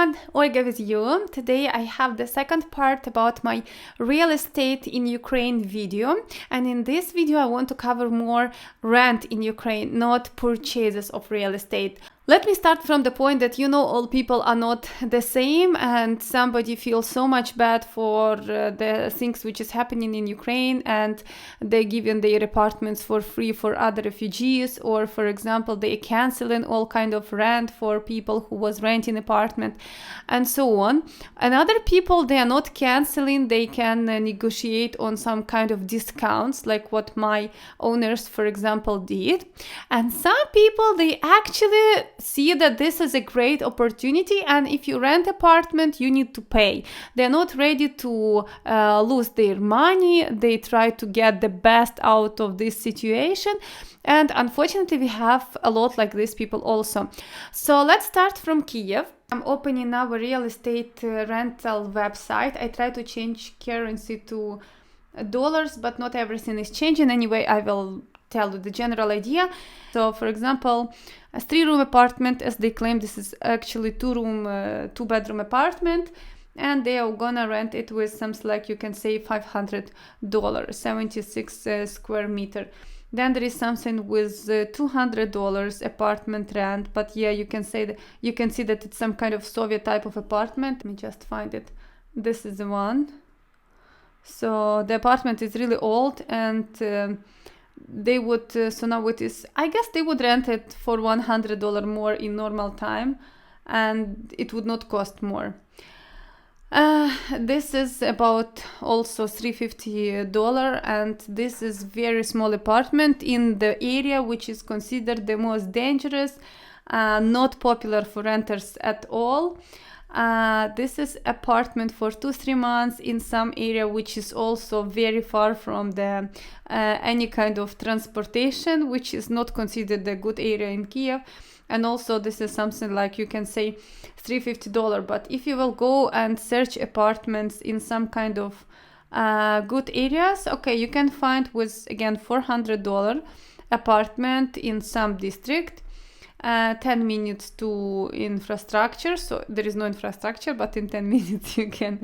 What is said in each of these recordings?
everyone, Olga with you. Today I have the second part about my real estate in Ukraine video, and in this video I want to cover more rent in Ukraine, not purchases of real estate. Let me start from the point that all people are not the same, and somebody feels so much bad for the things which is happening in Ukraine, and they giving their apartments for free for other refugees, or for example they canceling all kind of rent for people who was renting apartment and so on. And other people, they are not canceling, they can negotiate on some kind of discounts, like what my owners for example did. And some people, they actually see that this is a great opportunity, and if you rent apartment you need to pay. They're not ready to lose their money. They try to get the best out of this situation, and unfortunately we have a lot like these people also. So let's start from Kyiv. I'm opening now a real estate rental website. I try to change currency to dollars, but not everything is changing. Anyway, I will tell you the general idea. So for example, a 3-room apartment, as they claim, this is actually 2-bedroom apartment, and they are gonna rent it with something like, you can say, $500, 76 square meter. Then there is something with $200 apartment rent, but yeah, you can see that it's some kind of Soviet type of apartment. Let me just find it. This is the one. So the apartment is really old, and they would so now it is, I guess they would rent it for $100 more in normal time, and it would not cost more. This is about also $350, and this is very small apartment in the area which is considered the most dangerous, not popular for renters at all. This is apartment for 2-3 months in some area which is also very far from the any kind of transportation, which is not considered a good area in Kyiv. And also this is something like, you can say, $350. But if you will go and search apartments in some kind of good areas, okay, you can find with again $400 apartment in some district. 10 minutes to infrastructure, so there is no infrastructure, but in 10 minutes you can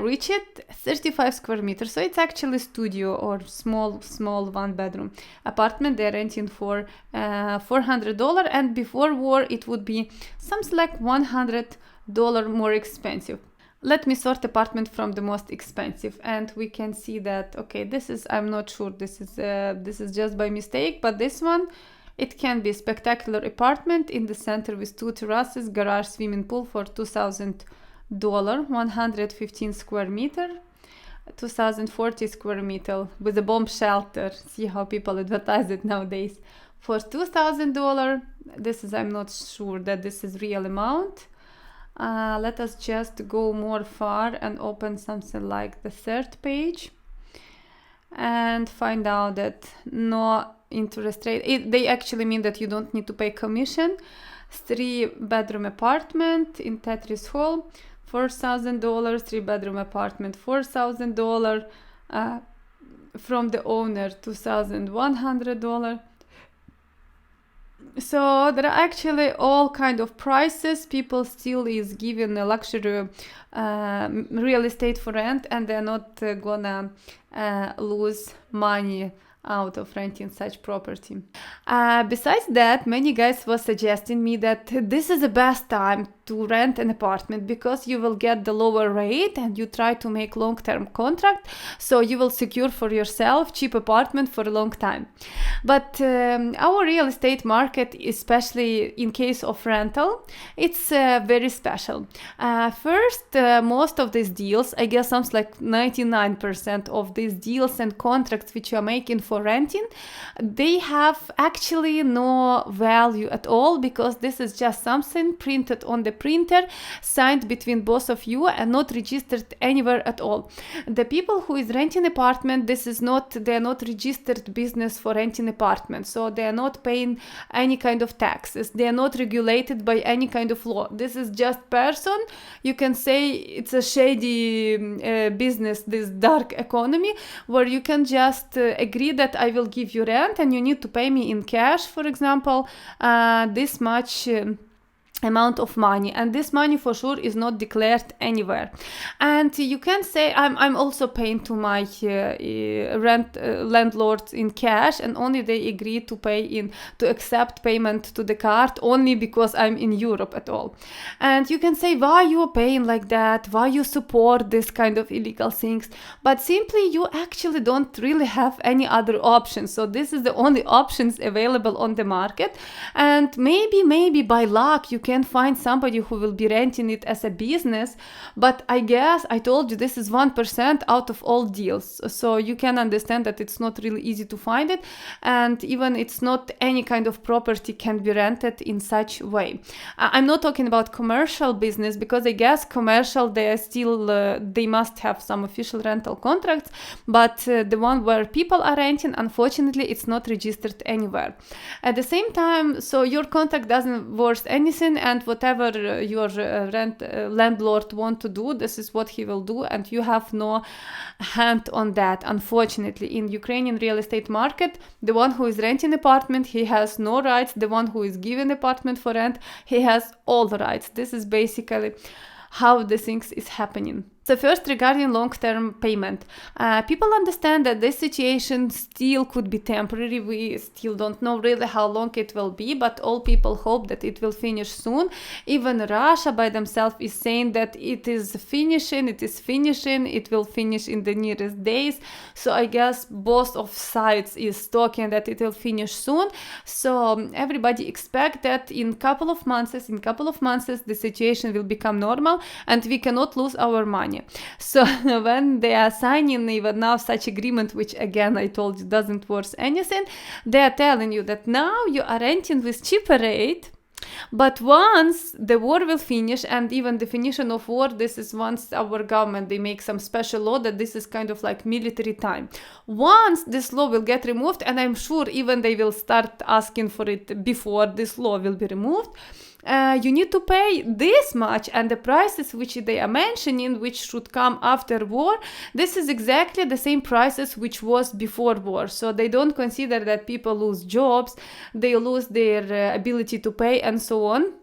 reach it. 35 square meters, so it's actually studio or small 1-bedroom apartment. They're renting for $400, and before war it would be something like $100 more expensive. Let me sort apartment from the most expensive, and we can see that, okay, this is, I'm not sure, this is just by mistake, but this one, it can be spectacular apartment in the center with 2 terraces, garage, swimming pool for $2,000, 115 square meter, 2,040 square meter with a bomb shelter. See how people advertise it nowadays. For $2,000, this is, I'm not sure that this is real amount. Let us just go more far and open something like the third page and find out that no interest rate. They actually mean that you don't need to pay commission. 3-bedroom apartment in Tetris Hall, $4,000. 3-bedroom apartment, $4,000. From the owner, $2,100. So there are actually all kind of prices. People still is given a luxury real estate for rent, and they're not gonna lose money out of renting such property. Besides that, many guys were suggesting me that this is the best time to rent an apartment because you will get the lower rate and you try to make long-term contract, so you will secure for yourself cheap apartment for a long time. But our real estate market, especially in case of rental, it's very special. First, most of these deals, I guess something like 99% of these deals and contracts which you are making for renting, they have actually no value at all, because this is just something printed on the printer, signed between both of you, and not registered anywhere at all. The people who is renting apartment, they're not registered business for renting apartment, so they're not paying any kind of taxes. They're not regulated by any kind of law. This is just person. You can say it's a shady business, this dark economy, where you can just agree that I will give you rent and you need to pay me in cash, for example, this much amount of money, and this money for sure is not declared anywhere. And you can say I'm also paying to my landlords in cash, and only they agree to accept payment to the card only because I'm in Europe at all. And you can say, why you are paying like that, why you support this kind of illegal things, but simply you actually don't really have any other options. So this is the only options available on the market, and maybe by luck you can find somebody who will be renting it as a business, but I guess I told you this is 1% out of all deals, so you can understand that it's not really easy to find it, and even it's not any kind of property can be rented in such way. I'm not talking about commercial business, because I guess commercial they are still they must have some official rental contracts, but the one where people are renting, unfortunately it's not registered anywhere. At the same time, so your contract doesn't worth anything, and whatever your landlord want to do, this is what he will do, and you have no hand on that. Unfortunately, in Ukrainian real estate market, the one who is renting apartment, he has no rights. The one who is giving apartment for rent, he has all the rights. This is basically how the things is happening. So first, regarding long-term payment, people understand that this situation still could be temporary. We still don't know really how long it will be, but all people hope that it will finish soon. Even Russia by themselves is saying that it is finishing, it will finish in the nearest days. So I guess both of sides is talking that it will finish soon. So everybody expect that in couple of months, the situation will become normal and we cannot lose our money. So when they are signing even now such agreement, which again I told you doesn't worth anything, they are telling you that now you are renting with cheaper rate, but once the war will finish, and even definition of war, this is once our government, they make some special law that this is kind of like military time. Once this law will get removed, and I'm sure even they will start asking for it before this law will be removed, you need to pay this much, and the prices which they are mentioning, which should come after war, this is exactly the same prices which was before war. So they don't consider that people lose jobs, they lose their ability to pay and so on.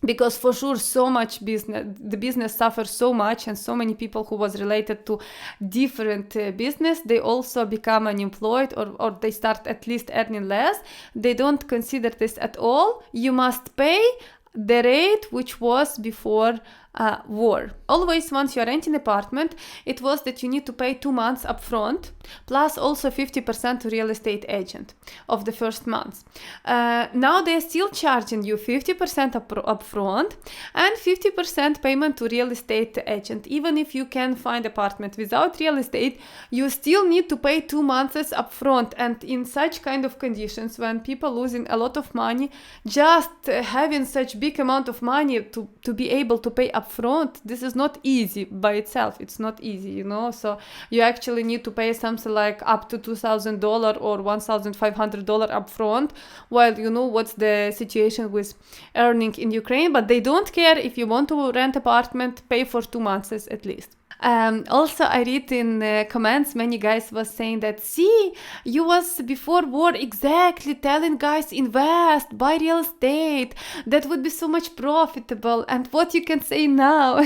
Because for sure so much the business suffers so much, and so many people who was related to different business, they also become unemployed, or they start at least earning less. They don't consider this at all. You must pay the rate which was before war. Always once you're renting apartment, it was that you need to pay 2 months upfront, plus also 50% to real estate agent of the first month. Now they're still charging you 50% upfront and 50% payment to real estate agent. Even if you can find apartment without real estate, you still need to pay 2 months upfront. And in such kind of conditions, when people losing a lot of money, just having such big amount of money to be able to pay upfront, this is not easy by itself. It's not easy, you know. So you actually need to pay something like up to $2,000 or $1,500 upfront, while you know what's the situation with earning in Ukraine. But they don't care if you want to rent apartment, pay for 2 months at least. Also, I read in comments, many guys was saying that, see, you was before war exactly telling guys invest, buy real estate, that would be so much profitable, and what you can say now.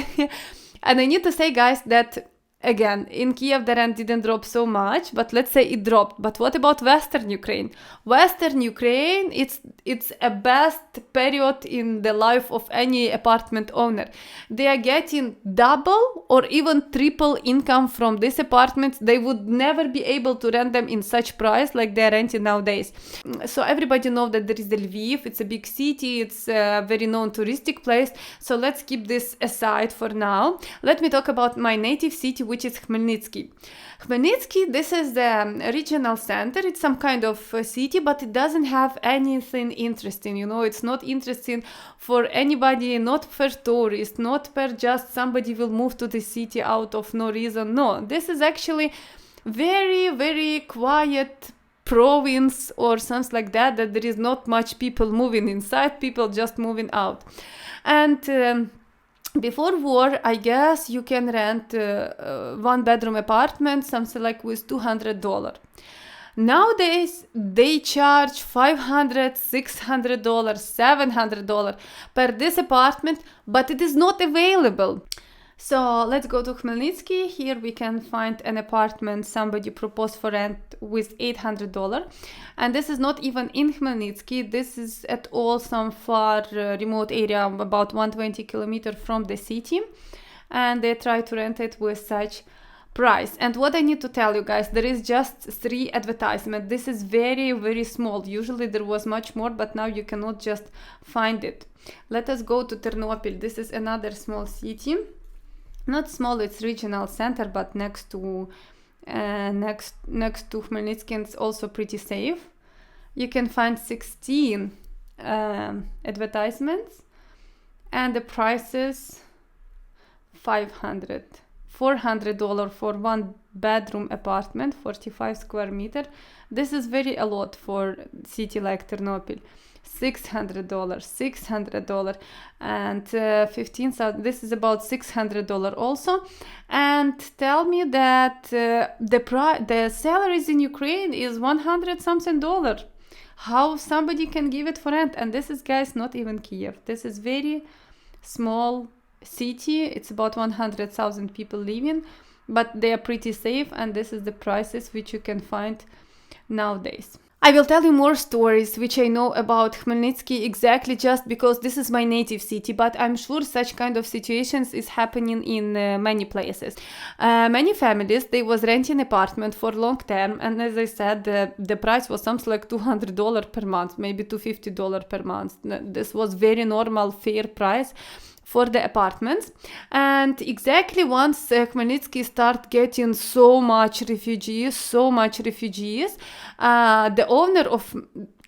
And I need to say, guys, that again, in Kyiv, the rent didn't drop so much, but let's say it dropped. But what about Western Ukraine? Western Ukraine, it's a best period in the life of any apartment owner. They are getting double or even triple income from this apartment. They would never be able to rent them in such price like they're renting nowadays. So everybody knows that there is the Lviv. It's a big city. It's a very known touristic place. So let's keep this aside for now. Let me talk about my native city, which is Khmelnytsky. Khmelnytsky, this is the regional center. It's some kind of city, but it doesn't have anything interesting, you know. It's not interesting for anybody, not for tourists, not for just somebody will move to the city out of no reason. No, this is actually very, very quiet province or something like that there is not much people moving inside, people just moving out. And before war, I guess you can rent 1-bedroom apartment, something like with $200. Nowadays, they charge $500, $600, $700 per this apartment, but it is not available. So let's go to Khmelnytsky. Here we can find an apartment somebody proposed for rent with $800. And this is not even in Khmelnytsky. This is at all some far remote area, about 120 kilometers from the city. And they try to rent it with such price. And what I need to tell you guys, there is just 3 advertisements. This is very, very small. Usually there was much more, but now you cannot just find it. Let us go to Ternopil. This is another small city. Not small, it's regional center, but next to Khmelnytsky, and it's also pretty safe. You can find 16 advertisements, and the prices $400 for 1 bedroom apartment, 45 square meter. This is very a lot for city like Ternopil. $600, and 15,000. This is about $600 also. And tell me that the salaries in Ukraine is $100 something. How somebody can give it for rent? And this is, guys, not even Kyiv. This is very small city. It's about 100,000 people living, but they are pretty safe. And this is the prices which you can find nowadays. I will tell you more stories which I know about Khmelnytsky exactly just because this is my native city, but I'm sure such kind of situations is happening in many places. Many families, they was renting apartment for long term, and as I said, the price was something like $200 per month, maybe $250 per month. This was very normal, fair price for the apartments. And exactly once Khmelnytsky start getting so much refugees, the owner of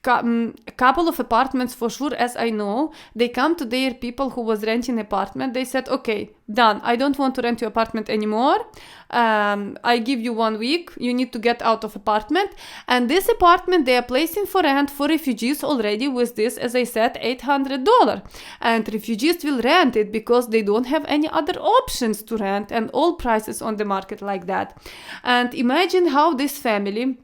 couple of apartments, for sure, as I know, they come to their people who was renting apartment. They said, okay, done. I don't want to rent your apartment anymore. I give you 1 week. You need to get out of apartment. And this apartment they are placing for rent for refugees already with this, as I said, $800. And refugees will rent it because they don't have any other options to rent, and all prices on the market like that. And imagine how this family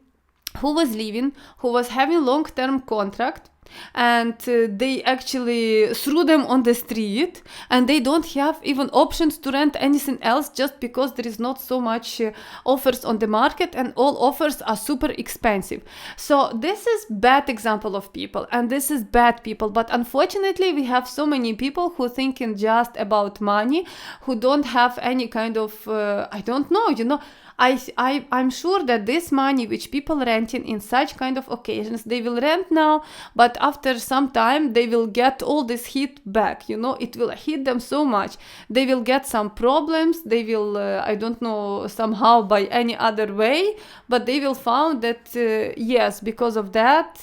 who was living, who was having long-term contract, and they actually threw them on the street, and they don't have even options to rent anything else just because there is not so much offers on the market, and all offers are super expensive. So this is bad example of people, and this is bad people. But unfortunately, we have so many people who thinking just about money, who don't have any kind of, I don't know, I'm sure that this money which people renting in such kind of occasions, they will rent now, but after some time they will get all this hit back. It will hit them so much. They will get some problems. They will, I don't know, somehow by any other way, but they will find that, yes, because of that,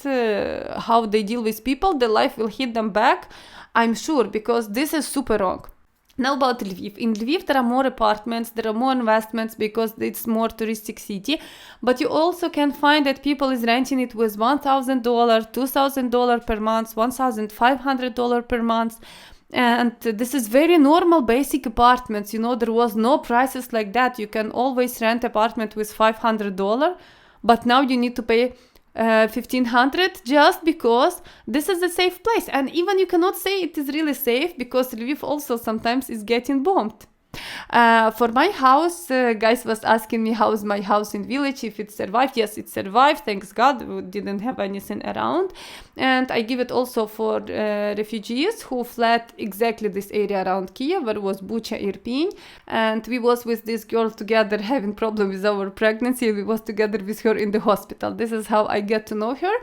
how they deal with people, the life will hit them back. I'm sure, because this is super wrong. Now about Lviv. In Lviv, there are more apartments, there are more investments because it's more touristic city. But you also can find that people is renting it with $1,000, $2,000 per month, $1,500 per month. And this is very normal, basic apartments. There was no prices like that. You can always rent apartment with $500, but now you need to pay $1,500 just because this is a safe place. And even you cannot say it is really safe because Lviv also sometimes is getting bombed. For my house, guys was asking me how is my house in village, if it survived. Yes, it survived, thanks God. We didn't have anything around. And I give it also for refugees who fled exactly this area around Kyiv, where was Bucha, Irpin. And we was with this girl together having problem with our pregnancy. We was together with her in the hospital. This is how I get to know her.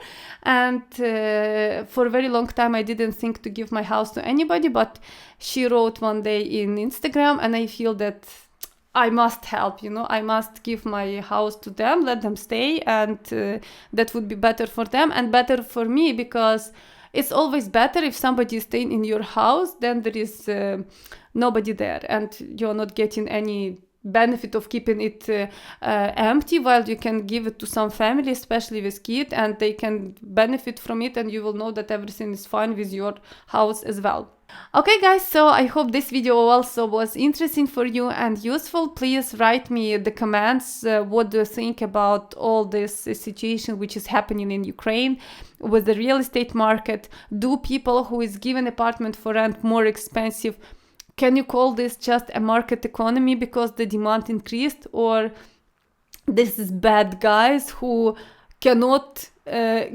And for a very long time I didn't think to give my house to anybody, but she wrote one day in Instagram, and I feel that I must help, I must give my house to them, let them stay, and that would be better for them and better for me, because it's always better if somebody is staying in your house than there is nobody there and you're not getting any benefit of keeping it empty, while you can give it to some family, especially with kids, and they can benefit from it, and you will know that everything is fine with your house as well. Okay guys, so I hope this video also was interesting for you and useful. Please write me in the comments what do you think about all this situation which is happening in Ukraine with the real estate market. Do people who is given apartment for rent more expensive, can you call this just a market economy because the demand increased, or this is bad guys who cannot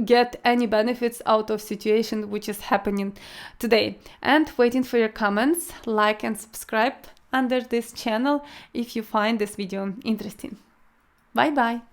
get any benefits out of situation which is happening today? And waiting for your comments, like and subscribe under this channel if you find this video interesting. Bye bye.